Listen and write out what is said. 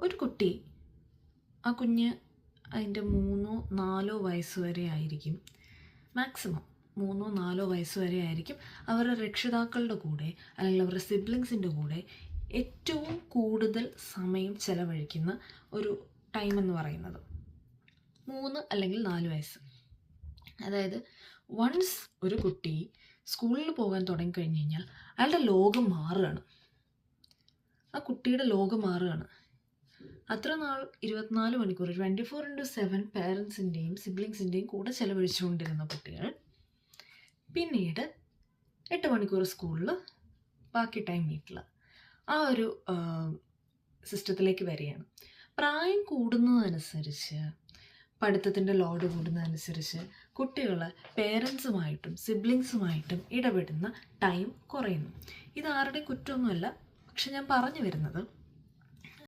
ഒരു കുട്ടി, ആ കുഞ്ഞ് അതിൻ്റെ 3-4 വയസ്സ് വരെ ആയിരിക്കും, മാക്സിമം 3-4 വയസ്സ് വരെ ആയിരിക്കും അവരുടെ രക്ഷിതാക്കളുടെ കൂടെ അല്ലെങ്കിൽ അവരുടെ സിബ്ലിങ്സിൻ്റെ കൂടെ ഏറ്റവും കൂടുതൽ സമയം ചെലവഴിക്കുന്ന ഒരു ടൈം എന്ന് പറയുന്നത് 3 അല്ലെങ്കിൽ 4 വയസ്സ്. അതായത് വൺസ് ഒരു കുട്ടി സ്കൂളിൽ പോകാൻ തുടങ്ങിക്കഴിഞ്ഞ് കഴിഞ്ഞാൽ അയാളുടെ ലോകം മാറുകയാണ്, ആ കുട്ടിയുടെ ലോകം മാറുകയാണ്. അത്ര നാൾ 24 മണിക്കൂർ 24/7 പേരൻസിൻ്റെയും സിബ്ലിങ്സിൻ്റെയും കൂടെ ചെലവഴിച്ചുകൊണ്ടിരുന്ന കുട്ടികൾ പിന്നീട് 8 മണിക്കൂർ സ്കൂളിൽ, ബാക്കി ടൈം വീട്ടിൽ, ആ ഒരു സിസ്റ്റത്തിലേക്ക് വരികയാണ്. പ്രായം കൂടുന്നതനുസരിച്ച്, പഠിത്തത്തിൻ്റെ ലോഡ് കൂടുന്നതനുസരിച്ച് കുട്ടികൾ പേരൻസുമായിട്ടും സിബ്ലിങ്സുമായിട്ടും ഇടപെടുന്ന ടൈം കുറയുന്നു. ഇതാരുടെയും കുറ്റമൊന്നുമല്ല. പക്ഷെ ഞാൻ പറഞ്ഞു വരുന്നത്,